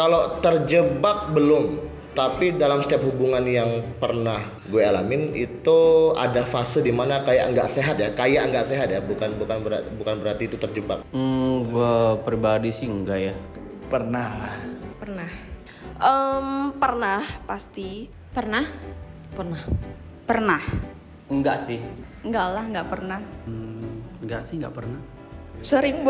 Kalau terjebak belum, tapi dalam setiap hubungan yang pernah gue alamin itu ada fase dimana kayak nggak sehat ya, bukan berarti itu terjebak. Gue pribadi sih enggak ya. Pernah lah. Pernah. Pernah pasti. Pernah? Pernah. Enggak sih. Enggak lah, enggak pernah. Enggak sih, enggak pernah. Sering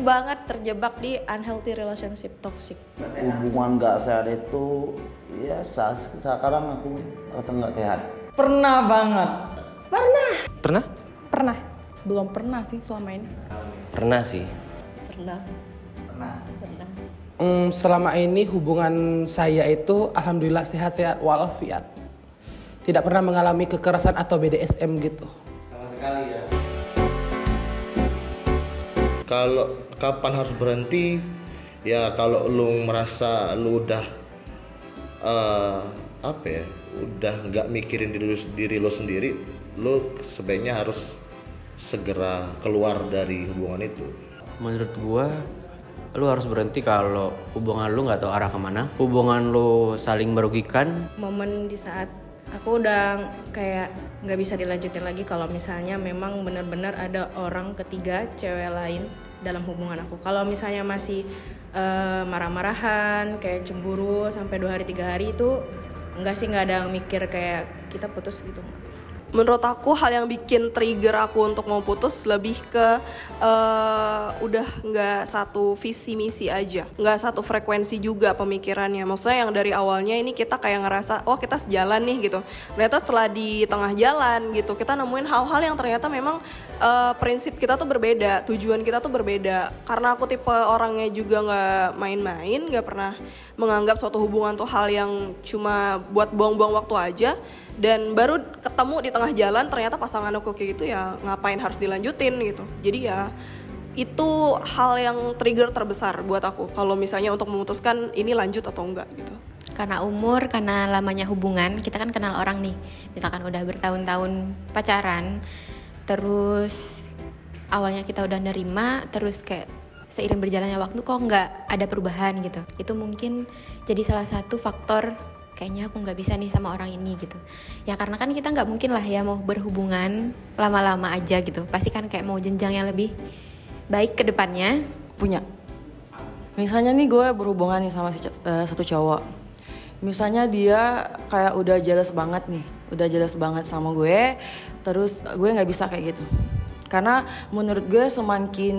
banget terjebak di unhealthy relationship, toxic. Hubungan nggak sehat itu ya sekarang aku rasa nggak sehat. Pernah banget. Pernah? Pernah. Belum pernah sih selama ini. Pernah sih. Pernah. Selama ini hubungan saya itu alhamdulillah sehat-sehat walafiat. Tidak pernah mengalami kekerasan atau BDSM gitu. Kalau kapan harus berhenti? Ya kalau lu merasa lu udah udah nggak mikirin diri lu sendiri, lu sebaiknya harus segera keluar dari hubungan itu. Menurut gua, lu harus berhenti kalau hubungan lu nggak tahu arah kemana, hubungan lu saling merugikan. Momen di saat aku udah kayak nggak bisa dilanjutin lagi kalau misalnya memang benar-benar ada orang ketiga cewek lain dalam hubungan aku. Kalau misalnya masih marah-marahan kayak cemburu sampai 2 hari 3 hari itu nggak ada mikir kayak kita putus gitu. Menurut aku hal yang bikin trigger aku untuk mau putus lebih ke udah nggak satu visi misi aja, nggak satu frekuensi juga pemikirannya. Maksudnya yang dari awalnya ini kita kayak ngerasa oh kita sejalan nih gitu, ternyata setelah di tengah jalan gitu kita nemuin hal-hal yang ternyata memang prinsip kita tuh berbeda, tujuan kita tuh berbeda. Karena aku tipe orangnya juga nggak main-main, nggak pernah menganggap suatu hubungan tuh hal yang cuma buat buang-buang waktu aja. Dan baru ketemu di tengah jalan ternyata pasangan aku kayak gitu, ya ngapain harus dilanjutin gitu. Jadi ya itu hal yang trigger terbesar buat aku kalau misalnya untuk memutuskan ini lanjut atau enggak gitu. Karena umur, karena lamanya hubungan, kita kan kenal orang nih. Misalkan udah bertahun-tahun pacaran, terus awalnya kita udah nerima, terus kayak seiring berjalannya waktu kok nggak ada perubahan gitu. Itu mungkin jadi salah satu faktor kayaknya aku nggak bisa nih sama orang ini gitu. Ya karena kan kita nggak mungkin lah ya mau berhubungan lama-lama aja gitu. Pasti kan kayak mau jenjang yang lebih baik ke depannya. Punya. Misalnya nih gue berhubungan nih sama satu cowok. Misalnya dia kayak udah jealous banget nih. Udah jealous banget sama gue. Terus gue nggak bisa kayak gitu. Karena menurut gue semakin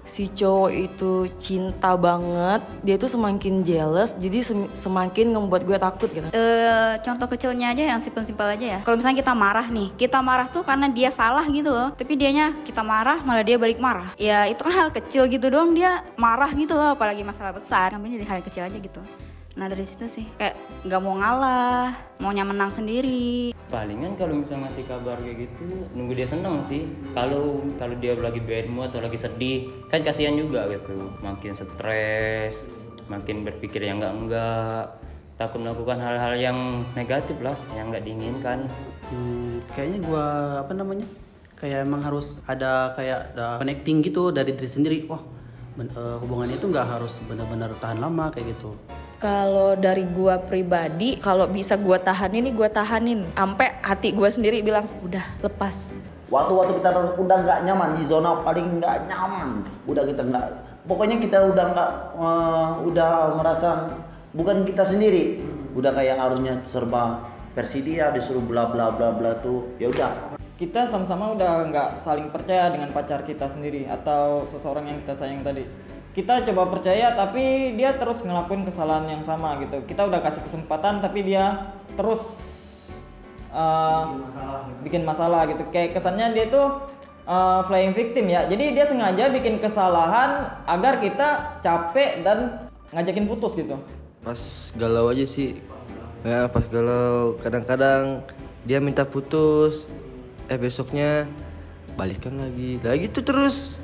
si cowok itu cinta banget, dia tuh semakin jealous, jadi semakin ngebuat gue takut gitu. Contoh kecilnya aja yang simpel-simpel aja ya. Kalau misalnya kita marah nih, kita marah tuh karena dia salah gitu loh. Tapi dianya kita marah, malah dia balik marah. Ya itu kan hal kecil gitu doang, dia marah gitu loh. Apalagi masalah besar, namanya jadi hal kecil aja gitu. Nah dari situ sih kayak nggak mau ngalah, maunya menang sendiri. Palingan kalau misalnya ngasih kabar kayak gitu, nunggu dia seneng sih. Kalau dia lagi bad mood atau lagi sedih, kan kasihan juga gitu. Makin stres, makin berpikir yang enggak, takut melakukan hal-hal yang negatif lah, yang nggak diinginkan. Kayaknya gua kayak emang harus ada connecting gitu dari diri sendiri. Wah, hubungannya itu nggak harus benar-benar tahan lama kayak gitu. Kalau dari gua pribadi, kalau bisa gua tahanin nih gua tahanin. Sampai hati gua sendiri bilang, udah lepas. Waktu-waktu kita udah nggak nyaman di zona paling nggak nyaman, udah kita nggak, pokoknya kita udah nggak, udah merasa bukan kita sendiri, udah kayak harusnya serba versi dia, disuruh bla bla bla bla tuh, ya udah. Kita sama-sama udah nggak saling percaya dengan pacar kita sendiri atau seseorang yang kita sayang tadi. Kita coba percaya tapi dia terus ngelakuin kesalahan yang sama gitu. Kita udah kasih kesempatan tapi dia terus bikin masalah gitu. Kayak kesannya dia tuh playing victim ya. Jadi dia sengaja bikin kesalahan agar kita capek dan ngajakin putus gitu. Pas galau aja sih. Ya pas galau kadang-kadang dia minta putus, besoknya balikan lagi gitu terus.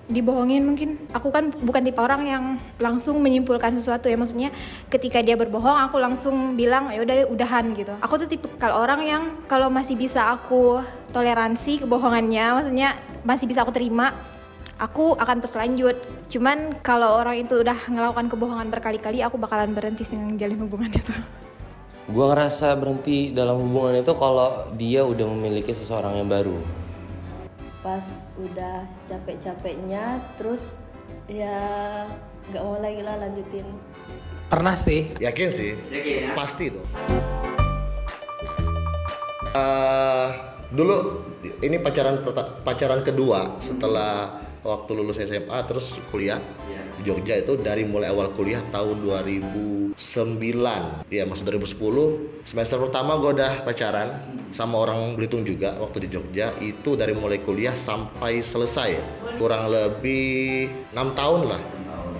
Dibohongin mungkin. Aku kan bukan tipe orang yang langsung menyimpulkan sesuatu ya, maksudnya ketika dia berbohong aku langsung bilang ya udah udahan gitu. Aku tuh tipe kalau orang yang kalau masih bisa aku toleransi kebohongannya, maksudnya masih bisa aku terima, aku akan terus lanjut. Cuman kalau orang itu udah melakukan kebohongan berkali-kali, aku bakalan berhenti dengan jalin hubungan itu. Gue ngerasa berhenti dalam hubungan itu kalau dia udah memiliki seseorang yang baru. Pas udah capek-capeknya, terus ya nggak mau lagi lah lanjutin. Pernah sih. Yakin sih? Yakin ya? Pasti tuh. Dulu ini pacaran kedua setelah waktu lulus SMA terus kuliah di Jogja. Itu dari mulai awal kuliah tahun 2009 ya, masuk 2010 semester pertama gue udah pacaran sama orang Belitung juga waktu di Jogja. Itu dari mulai kuliah sampai selesai kurang lebih 6 tahun lah,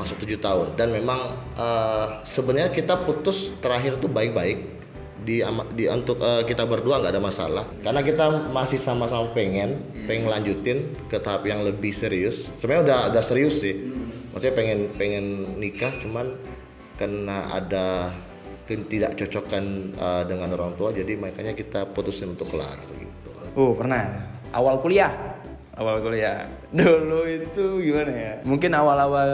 masuk 7 tahun. Dan memang sebenarnya kita putus terakhir tuh baik-baik. Untuk kita berdua nggak ada masalah karena kita masih sama-sama pengen lanjutin ke tahap yang lebih serius. Sebenarnya udah serius sih, maksudnya pengen nikah, cuman karena ada ketidakcocokan dengan orang tua, jadi makanya kita putusin untuk kelar gitu. Pernah awal kuliah dulu itu gimana ya, mungkin awal-awal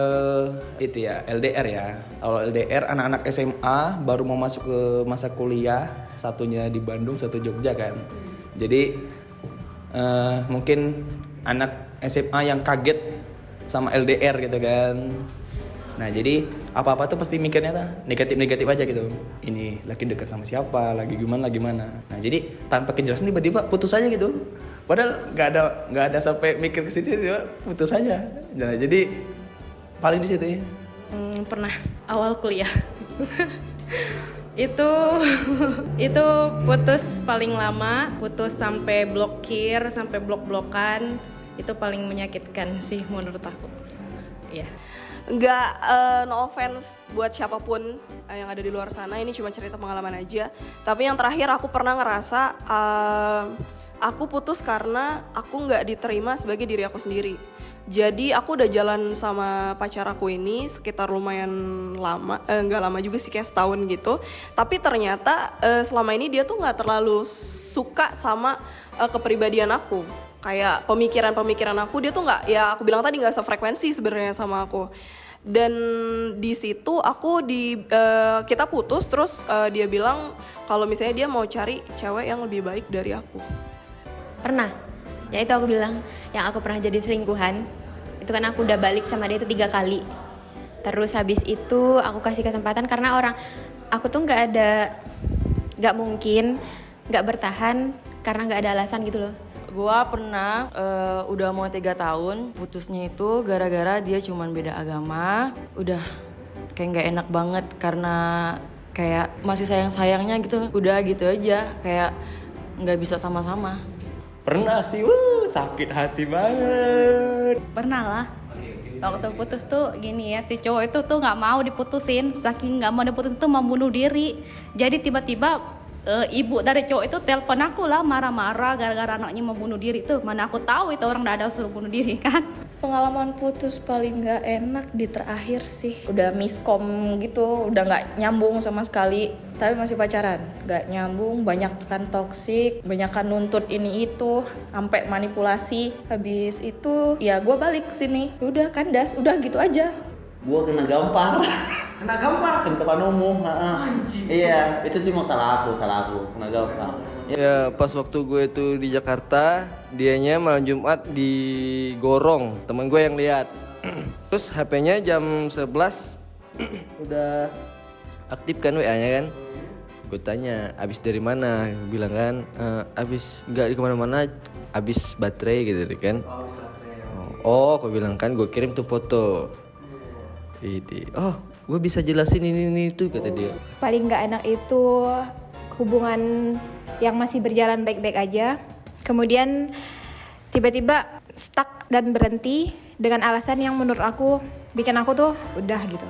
itu ya LDR ya, awal LDR anak-anak SMA baru mau masuk ke masa kuliah, satunya di Bandung, satu Jogja kan. Jadi mungkin anak SMA yang kaget sama LDR gitu kan. Nah jadi apa-apa tuh pasti mikirnya tuh negatif aja gitu. Ini lagi deket sama siapa, lagi gimana. Nah jadi tanpa kejelasan tiba-tiba putus aja gitu. Padahal nggak ada sampai mikir ke situ, putus aja. Nah jadi paling di situ ya. Pernah awal kuliah. itu putus paling lama, putus sampai blokir, sampai blok-blokan. Itu paling menyakitkan sih menurut aku. Iya. Nggak, no offense buat siapapun yang ada di luar sana, ini cuma cerita pengalaman aja. Tapi yang terakhir aku pernah ngerasa aku putus karena aku nggak diterima sebagai diri aku sendiri. Jadi aku udah jalan sama pacar aku ini sekitar lumayan lama, nggak lama juga sih, kayak setahun gitu. Tapi ternyata selama ini dia tuh nggak terlalu suka sama kepribadian aku. Kayak pemikiran aku, dia tuh nggak, ya aku bilang tadi nggak sefrekuensi sebenarnya sama aku. Dan di situ kita putus, terus dia bilang kalau misalnya dia mau cari cewek yang lebih baik dari aku. Pernah, ya itu aku bilang yang aku pernah jadi selingkuhan. Itu kan aku udah balik sama dia itu 3 kali. Terus habis itu aku kasih kesempatan karena aku tuh nggak mungkin nggak bertahan karena nggak ada alasan gitu loh. Gua pernah udah mau 3 tahun, putusnya itu gara-gara dia cuman beda agama. Udah kayak nggak enak banget karena kayak masih sayang-sayangnya gitu. Udah gitu aja, kayak nggak bisa sama-sama. Pernah sih, sakit hati banget. Pernah lah. Waktu putus tuh gini ya, si cowok itu tuh nggak mau diputusin, saking nggak mau diputusin tuh mau bunuh diri. Jadi tiba-tiba ibu dari cowok itu telepon aku lah marah-marah gara-gara anaknya mau bunuh diri tuh. Mana aku tahu itu orang udah ada suruh bunuh diri kan. Pengalaman putus paling nggak enak di terakhir sih. Udah miskom gitu, udah nggak nyambung sama sekali. Tapi masih pacaran, nggak nyambung, banyak kan toksik, banyak kan nuntut ini itu, sampai manipulasi. Habis itu ya gue balik sini, udah kandas, udah gitu aja. Gue kena gampar ke depan umum. Iya, itu sih salah aku kena gampar. Ya pas waktu gue itu di Jakarta, dianya malam Jumat digorong, teman gue yang lihat. Terus HP-nya jam 11 udah aktif kan WA-nya kan. Gue tanya, abis dari mana? Gue bilang kan, abis nggak di kemana-mana, abis baterai gitu kan. Oh, gue bilang kan, gue kirim tuh foto. Oh, gue bisa jelasin ini itu kata dia. Paling nggak enak itu hubungan yang masih berjalan baik-baik aja, kemudian tiba-tiba stuck dan berhenti dengan alasan yang menurut aku bikin aku tuh udah gitu.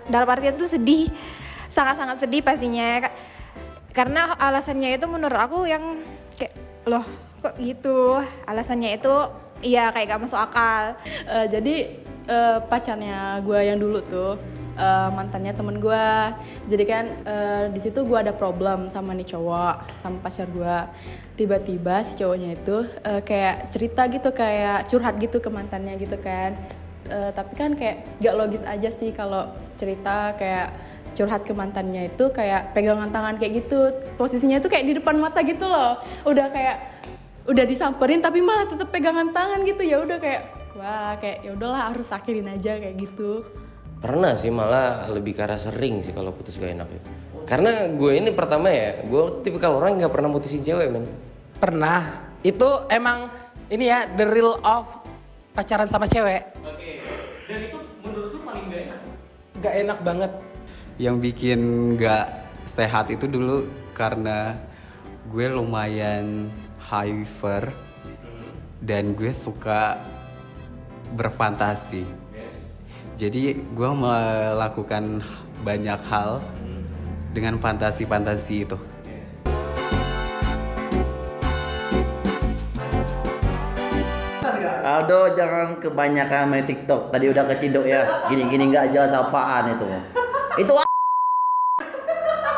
Dalam artian tuh sedih, sangat-sangat sedih pastinya, karena alasannya itu menurut aku yang kayak loh kok gitu, alasannya itu ya kayak gak masuk akal. Jadi pacarnya gue yang dulu tuh mantannya temen gue. Jadi kan di situ gue ada problem sama nih cowok, sama pacar gue. Tiba-tiba si cowoknya itu kayak cerita gitu, kayak curhat gitu ke mantannya gitu kan. Tapi kan kayak gak logis aja sih kalau cerita kayak curhat ke mantannya itu kayak pegangan tangan kayak gitu. Posisinya itu kayak di depan mata gitu loh. Udah disamperin tapi malah tetap pegangan tangan gitu. Ya udah kayak wah, kayak ya udahlah harus akhirin aja kayak gitu. Pernah sih, malah lebih ke arah sering sih kalau putus gak enak itu. Karena gue ini pertama ya, gue tipikal orang yang gak pernah mutusin cewek men. Pernah. Itu emang ini ya the real of pacaran sama cewek. Oke. Dan itu menurut lu paling gak enak? Gak enak banget. Yang bikin gak sehat itu dulu karena gue lumayan high fever dan gue suka berfantasi. Jadi gue melakukan banyak hal dengan fantasi-fantasi itu. Aldo jangan kebanyakan main TikTok. Tadi udah keciduk ya. Gini-gini nggak jelas apaan itu. Itu